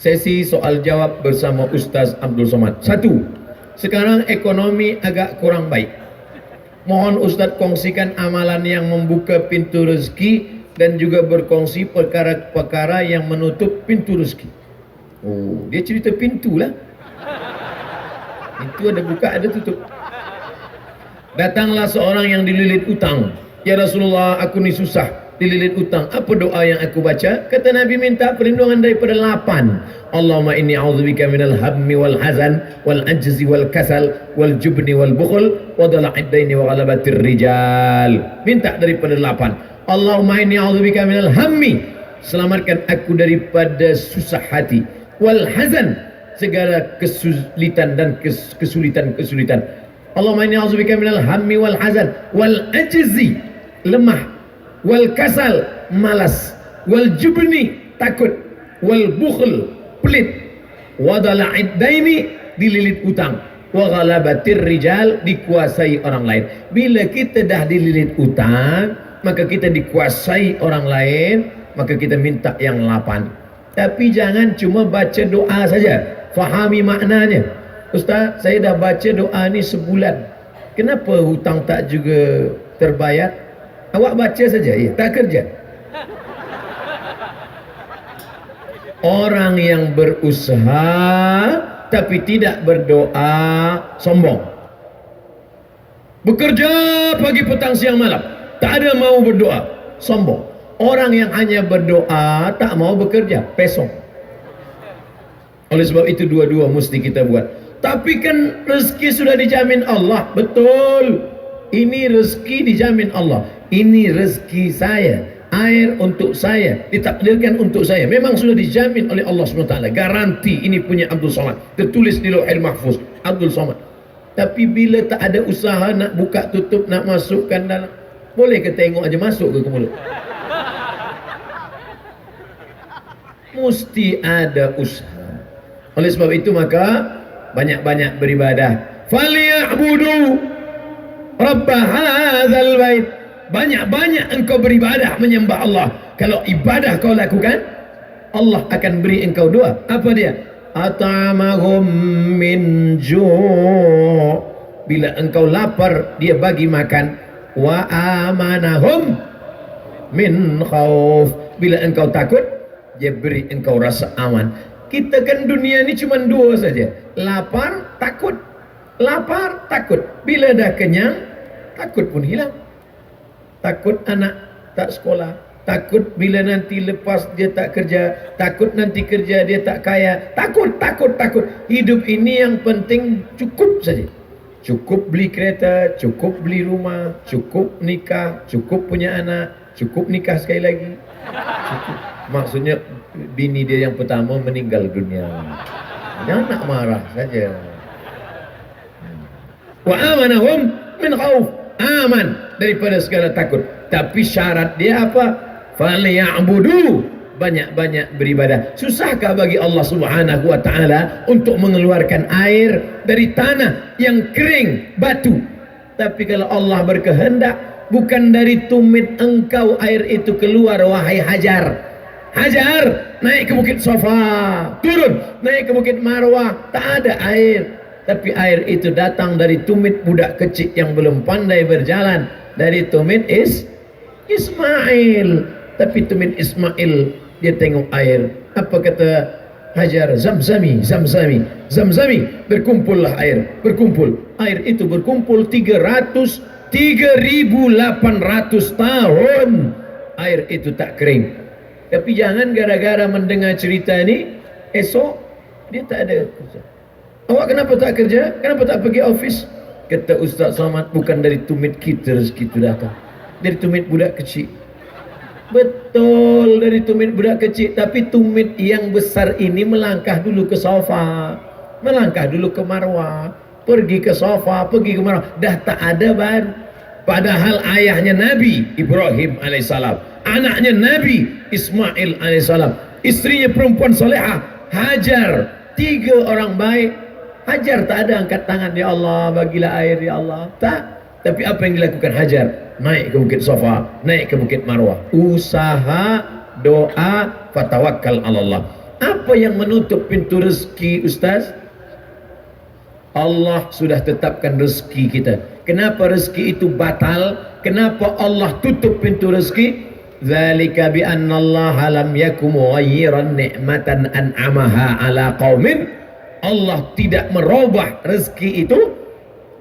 Sesi soal jawab bersama Ustaz Abdul Somad. 1. Sekarang ekonomi agak kurang baik. Mohon Ustaz kongsikan amalan yang membuka pintu rezeki dan juga berkongsi perkara-perkara yang menutup pintu rezeki. Oh, dia cerita pintu lah. Pintu ada buka, ada tutup. Datanglah seorang yang dililit utang. Ya Rasulullah, aku ni susah dililit utang. Apa doa yang aku baca? Kata Nabi, minta perlindungan daripada 8. Allahumma inni a'udzubika minal hammi wal hazan wal ajzi wal kasal wal jubni wal bukhl wa dhala'id daini wa ghalabatir rijal. Minta daripada 8. Allahumma inni a'udzubika minal hammi, selamatkan aku daripada susah hati, wal hazan, segala kesulitan dan kesulitan. Allahumma inni a'udzubika minal hammi wal hazan wal ajzi, lemah, wal kasal, malas, wal jubni, takut, wal bukhl, pelit, wa dhala'id daini, dililit utang, wa ghalabatir rijal, dikuasai orang lain. Bila kita dah dililit utang, maka kita dikuasai orang lain, maka kita minta yang 8. Tapi jangan cuma baca doa saja, fahami maknanya. Ustaz, saya dah baca doa ni sebulan, kenapa hutang tak juga terbayar? Awak baca saja, ya, tak kerja. Orang yang berusaha tapi tidak berdoa sombong. Bekerja pagi petang siang malam, tak ada mau berdoa, sombong. Orang yang hanya berdoa tak mau bekerja, pesong. Oleh sebab itu dua-dua mesti kita buat. Tapi kan rezeki sudah dijamin Allah. Betul, ini rezeki dijamin Allah. Ini rezeki saya, air untuk saya, ditakdirkan untuk saya, memang sudah dijamin oleh Allah SWT. Garanti ini punya Abdul Somad, tertulis di Lauhul Mahfuz, Abdul Somad. Tapi bila tak ada usaha nak buka tutup, nak masukkan dalam, boleh ke tengok aja masuk ke mulut? Mesti ada usaha. Oleh sebab itu maka banyak-banyak beribadah. Falyabudu rabb hadzal bait. Banyak-banyak engkau beribadah menyembah Allah. Kalau ibadah kau lakukan, Allah akan beri engkau doa. Apa dia? At'amahum min ju'. Bila engkau lapar, dia bagi makan. Wa amanahum min khauf. Bila engkau takut, dia beri engkau rasa aman. Kita kan dunia ni cuma 2 saja. Lapar, takut. Lapar, takut. Bila dah kenyang, takut pun hilang. Takut anak tak sekolah, takut bila nanti lepas dia tak kerja, takut nanti kerja dia tak kaya, takut. Hidup ini yang penting cukup saja. Cukup beli kereta, cukup beli rumah, cukup nikah, cukup punya anak, cukup nikah sekali lagi. Cukup. Maksudnya bini dia yang pertama meninggal dunia. Jangan nak marah saja. Wa amanahum min khauf. Aman daripada segala takut. Tapi syarat dia apa? Falyabudu, banyak-banyak beribadah. Susahkah bagi Allah Subhanahu wa taala untuk mengeluarkan air dari tanah yang kering, batu? Tapi kalau Allah berkehendak, bukan dari tumit engkau air itu keluar, wahai Hajar. Hajar, naik ke Bukit Safa, turun, naik ke Bukit Marwah, tak ada air. Tapi air itu datang dari tumit budak kecil yang belum pandai berjalan. Dari tumit Ismail. Tapi tumit Ismail, dia tengok air. Apa kata Hajar? Zamzami. Berkumpullah air. Berkumpul. Air itu berkumpul 3.800 tahun. Air itu tak kering. Tapi jangan gara-gara mendengar cerita ni, esok dia tak ada kerja. Awak kenapa tak kerja? Kenapa tak pergi office? Kata Ustaz Somad, bukan dari tumit kita rezeki itu datang, dari tumit budak kecil. Betul, dari tumit budak kecil. Tapi tumit yang besar ini melangkah dulu ke Safa, melangkah dulu ke Marwah, pergi ke Safa, pergi ke Marwah, dah tak ada baru. Padahal ayahnya Nabi Ibrahim alaihissalam, anaknya Nabi Ismail alaihissalam, istrinya perempuan solehah Hajar, 3 orang baik. Hajar tak ada angkat tangan, ya Allah bagilah air ya Allah, tak. Tapi apa yang dilakukan Hajar? Naik ke Bukit Safa, naik ke Bukit Marwah, usaha, doa, fatawakkal ala Allah. Apa yang menutup pintu rezeki, Ustaz? Allah sudah tetapkan rezeki kita. Kenapa rezeki itu batal? Kenapa Allah tutup pintu rezeki? Dzalika bi anna Allah lam yakum mughayyiran ni'matan an'amaha ala qaumin. Allah tidak merubah rezeki itu.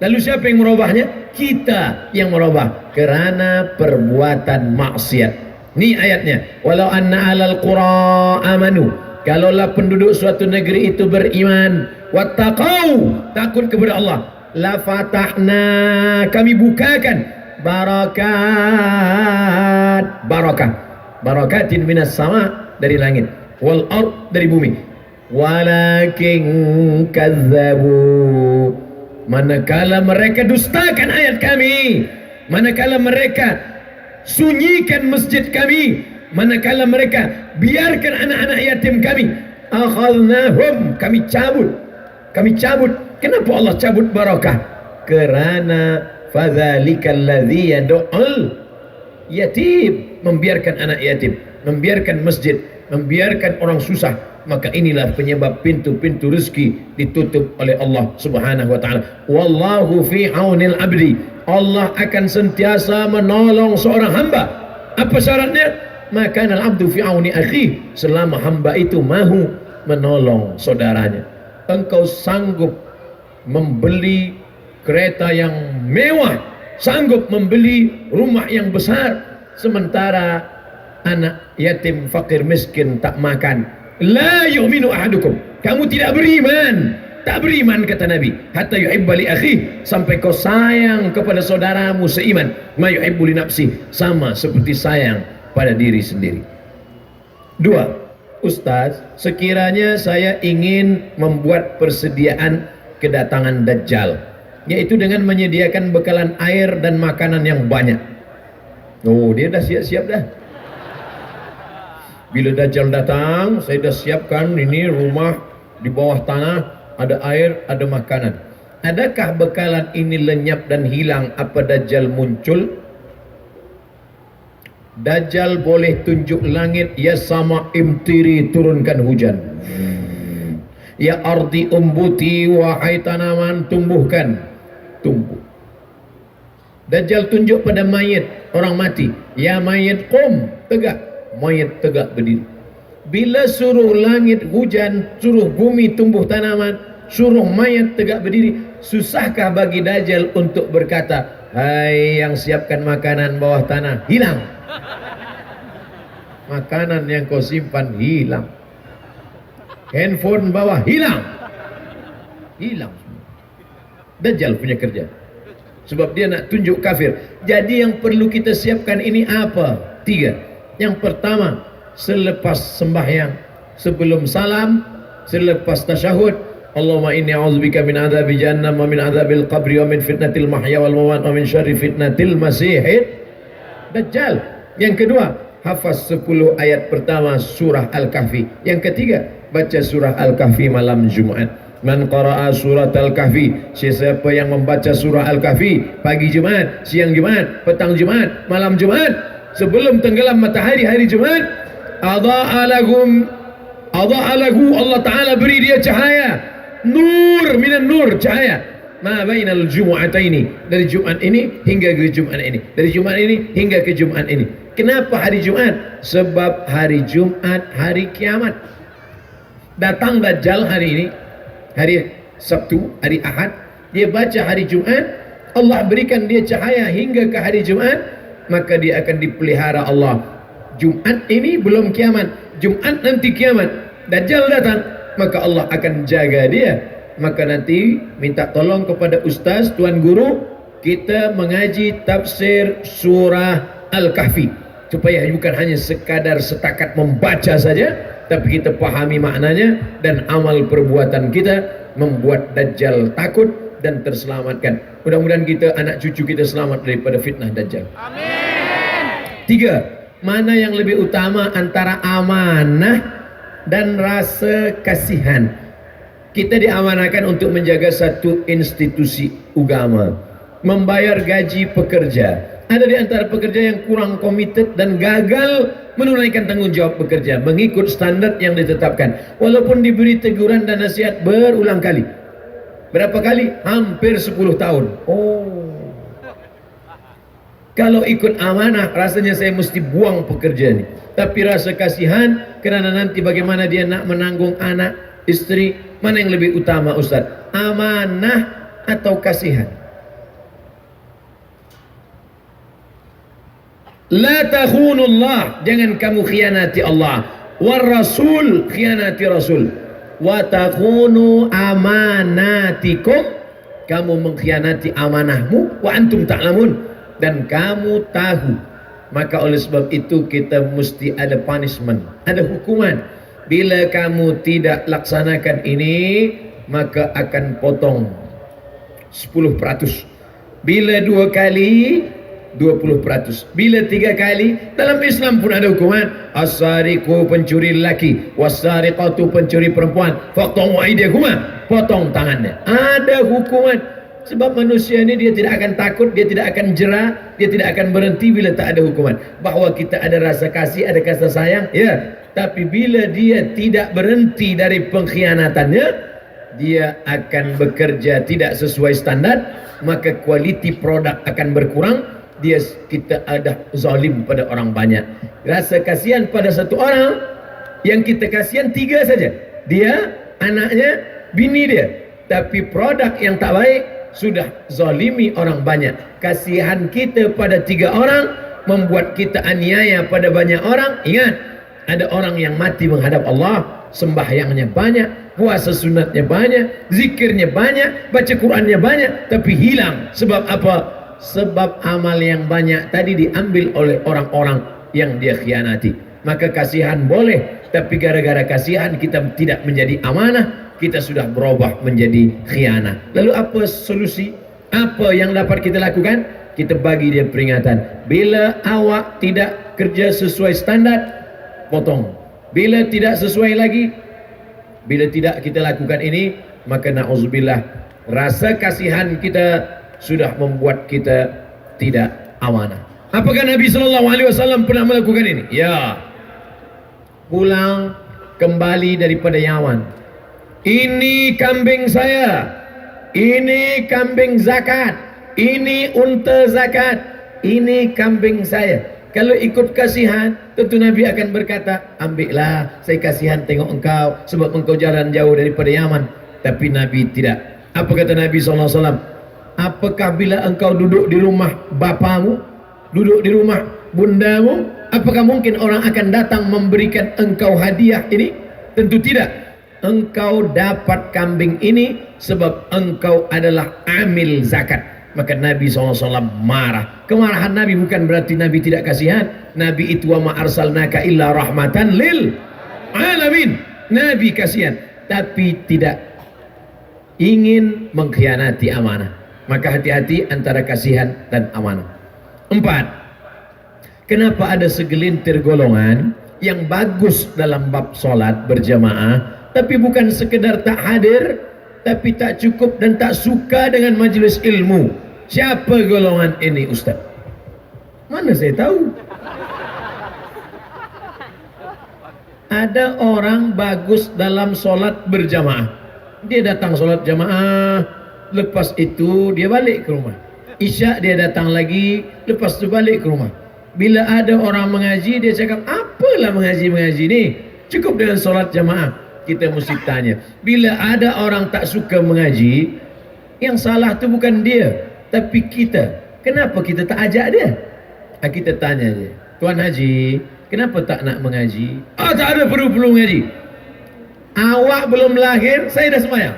Lalu siapa yang merubahnya? Kita yang merubah karena perbuatan maksiat. Ini ayatnya. Walau anna alal qura amanu. Kalaulah penduduk suatu negeri itu beriman, wattaqau, takut kepada Allah, la fatahna, kami bukakan barakat, barakatin minas sama, dari langit, wal ard, dari bumi. Walakin kazzabu, manakala mereka dustakan ayat kami, manakala mereka sunyikan masjid kami, manakala mereka biarkan anak-anak yatim kami, akhadnahum, kami cabut. Kenapa Allah cabut barakah? Kerana fadzalikal ladzi yad'ul yatim, membiarkan anak yatim, membiarkan masjid, membiarkan orang susah, maka inilah penyebab pintu-pintu rezeki ditutup oleh Allah Subhanahu wa taala. Wallahu fi aunil abdi, Allah akan sentiasa menolong seorang hamba. Apa syaratnya? Maka al-abdu fi auni akhi, selama hamba itu mahu menolong saudaranya. Engkau sanggup membeli kereta yang mewah, sanggup membeli rumah yang besar, sementara anak yatim fakir miskin tak makan. La yu'minu ahadukum, kamu tidak beriman. Tak beriman, kata Nabi, hatta yuhibba li akhi, sampai kau sayang kepada saudaramu seiman, ma yuhibbu li nafsi, sama seperti sayang pada diri sendiri. Dua, Ustaz, sekiranya saya ingin membuat persediaan kedatangan Dajjal, yaitu dengan menyediakan bekalan air dan makanan yang banyak. Oh, dia dah siap-siap dah. Bila Dajjal datang, saya dah siapkan ini rumah di bawah tanah, ada air, ada makanan. Adakah bekalan ini lenyap dan hilang apa Dajjal muncul? Dajjal boleh tunjuk langit, ya sama imtiri, turunkan hujan. Ya ardi umbuti, wahai tanaman tumbuhkan, tumbuh. Dajjal tunjuk pada mayit, orang mati, ya mayit qum, tegak, mayit tegak berdiri. Bila suruh langit hujan, suruh bumi tumbuh tanaman, suruh mayat tegak berdiri, susahkah bagi Dajjal untuk berkata, hai yang siapkan makanan bawah tanah, hilang. Makanan yang kau simpan hilang. Handphone bawah hilang. Hilang. Dajjal punya kerja. Sebab dia nak tunjuk kafir. Jadi yang perlu kita siapkan ini apa? Tiga. Yang pertama, selepas sembahyang, sebelum salam, selepas tasyahud, Allahumma inni a'udzubika min adzabi jahannam wa min adzabil qabri wa min fitnatil mahya wal mamat wa min syarri fitnatil masihid Dajjal. Yang kedua, hafaz 10 ayat pertama surah Al-Kahfi. Yang ketiga, baca surah Al-Kahfi malam Jumat. Man qara'a surat Al-Kahfi, siapa yang membaca surah Al-Kahfi pagi Jumat, siang Jumat, petang Jumat, malam Jumat, sebelum tenggelam matahari hari Jumat, adha'a lahu, Allah Ta'ala beri dia cahaya, nur minan nur, cahaya ma bainal jumu'ataini, dari Jumat ini hingga ke Jumat ini, dari Jumat ini hingga ke Jumat ini. Kenapa hari Jumat? Sebab hari Jumat hari kiamat. Datang Dajjal hari ini, hari Sabtu, hari Ahad, dia baca hari Jumat, Allah berikan dia cahaya hingga ke hari Jumat, maka dia akan dipelihara Allah. Jumat ini belum kiamat, Jumat nanti kiamat, Dajjal datang, maka Allah akan jaga dia. Maka nanti minta tolong kepada ustaz, tuan guru, kita mengaji tafsir surah Al-Kahfi, supaya bukan hanya sekadar setakat membaca saja, tapi kita pahami maknanya dan amal perbuatan kita membuat Dajjal takut dan terselamatkan. Mudah-mudahan kita, anak cucu kita selamat daripada fitnah Dajjal. Amin. Tiga, mana yang lebih utama antara amanah dan rasa kasihan? Kita diamanahkan untuk menjaga satu institusi agama, membayar gaji pekerja. Ada di antara pekerja yang kurang komited dan gagal menunaikan tanggung jawab bekerja mengikut standar yang ditetapkan, walaupun diberi teguran dan nasihat berulang kali. Berapa kali? Hampir 10 tahun. Oh, kalau ikut amanah rasanya saya mesti buang pekerjaan ini, tapi rasa kasihan kerana nanti bagaimana dia nak menanggung anak, istri, mana yang lebih utama Ustaz? Amanah atau kasihan? La takhunullah, jangan kamu khianati Allah. War rasul, khianati rasul. Wa takhunu amanatikum, kamu mengkhianati amanahmu. Wa antum ta'lamun, dan kamu tahu. Maka oleh sebab itu kita mesti ada punishment, ada hukuman. Bila kamu tidak laksanakan ini, maka akan potong 10%. Bila 2 kali 20%. Bila 3 kali, dalam Islam pun ada hukuman. As-sariqu, pencuri lelaki, was-sariqatu, pencuri perempuan, faqta'u aydiyahuma, potong tangannya. Ada hukuman. Sebab manusia ini dia tidak akan takut, dia tidak akan jerah, dia tidak akan berhenti bila tak ada hukuman. Bahawa kita ada rasa kasih, ada kasih sayang, ya. Tapi bila dia tidak berhenti dari pengkhianatannya, dia akan bekerja tidak sesuai standar, maka kualiti produk akan berkurang. Kita ada zalim pada orang banyak. Rasa kasihan pada satu orang, yang kita kasihan 3 saja, dia, anaknya, bini dia. Tapi produk yang tak baik sudah zalimi orang banyak. Kasihan kita pada 3 orang membuat kita aniaya pada banyak orang. Ingat, ada orang yang mati menghadap Allah, sembahyangnya banyak, puasa sunatnya banyak, zikirnya banyak, baca Qurannya banyak, tapi hilang. Sebab apa? Sebab amal yang banyak tadi diambil oleh orang-orang yang dia khianati. Maka kasihan boleh, tapi gara-gara kasihan kita tidak menjadi amanah, kita sudah berubah menjadi khianat. Lalu apa solusi? Apa yang dapat kita lakukan? Kita bagi dia peringatan. Bila awak tidak kerja sesuai standar, potong. Bila tidak sesuai lagi, bila tidak kita lakukan ini, maka na'udzubillah, rasa kasihan kita sudah membuat kita tidak amanah. Apakah Nabi SAW pernah melakukan ini? Ya. Pulang kembali daripada Yaman. Ini kambing saya, ini kambing zakat, ini unta zakat, ini kambing saya. Kalau ikut kasihan, tentu Nabi akan berkata, ambillah, saya kasihan tengok engkau, sebab engkau jalan jauh daripada Yaman. Tapi Nabi tidak. Apa kata Nabi SAW? Apakah bila engkau duduk di rumah bapamu, duduk di rumah bundamu, apakah mungkin orang akan datang memberikan engkau hadiah ini? Tentu tidak. Engkau dapat kambing ini sebab engkau adalah amil zakat. Maka Nabi SAW marah. Kemarahan Nabi bukan berarti Nabi tidak kasihan. Nabi itu wa ma arsalnaka illa rahmatan lil alamin. Nabi kasihan, tapi tidak ingin mengkhianati amanah. Maka hati-hati antara kasihan dan amanah. 4. Kenapa ada segelintir golongan yang bagus dalam bab solat berjamaah, tapi bukan sekedar tak hadir, tapi tak cukup dan tak suka dengan majlis ilmu? Siapa golongan ini Ustaz? Mana saya tahu. Ada orang bagus dalam solat berjamaah, dia datang solat jamaah, lepas itu dia balik ke rumah. Isyak dia datang lagi, lepas itu balik ke rumah. Bila ada orang mengaji, dia cakap, apalah mengaji-mengaji ni, cukup dengan solat jamaah. Kita mesti tanya, bila ada orang tak suka mengaji, yang salah tu bukan dia, tapi kita. Kenapa kita tak ajak dia? Kita tanya dia, Tuan Haji, kenapa tak nak mengaji? Tak ada perlu mengaji. Awak belum lahir, saya dah sembahyang.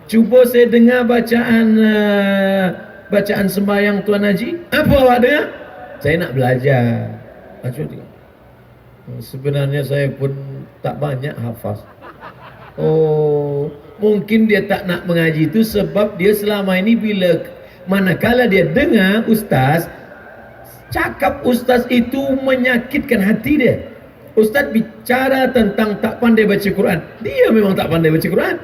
Cuba saya dengar bacaan sembahyang Tuan Haji. Apa awak dengar? Saya nak belajar. Sebenarnya saya pun tak banyak hafaz. Oh, mungkin dia tak nak mengaji itu sebab dia selama ini manakala dia dengar ustaz cakap, ustaz itu menyakitkan hati dia. Ustaz bicara tentang tak pandai baca Quran, dia memang tak pandai baca Quran.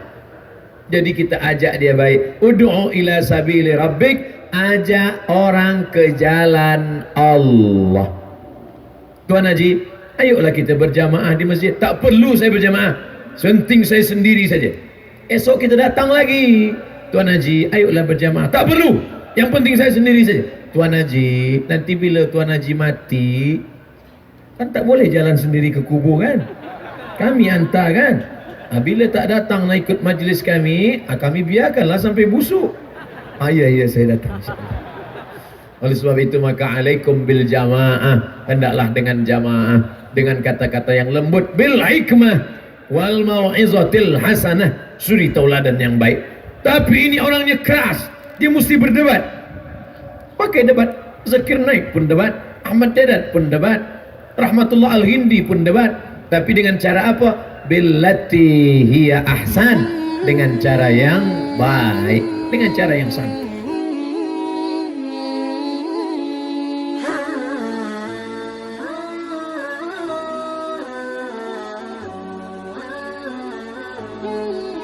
Jadi kita ajak dia baik. Ud'u ila sabili rabbik, ajak orang ke jalan Allah. Tuan Haji, ayolah kita berjamaah di masjid. Tak perlu saya berjamaah, penting saya sendiri saja. Esok kita datang lagi. Tuan Haji, ayolah berjamaah. Tak perlu, yang penting saya sendiri saja. Tuan Haji, nanti bila Tuan Haji mati, kan tak boleh jalan sendiri ke kubur kan? Kami hantar kan? Bila tak datang nak ikut majlis kami, kami biarkanlah sampai busuk. Ya saya datang. Oleh sebab itu maka alaikum bil jamaah, hendaklah dengan jamaah, dengan kata-kata yang lembut, bil hikmah wal mau'izatil hasanah, suri tauladan yang baik. Tapi ini orangnya keras, dia mesti berdebat. Pakai debat. Zakir Naik pun debat, Ahmad Dedat pun debat, Rahmatullah Al-Hindi pun debat. Tapi dengan cara apa? Billati hiya ahsan, dengan cara yang baik, dengan cara yang santai. Oh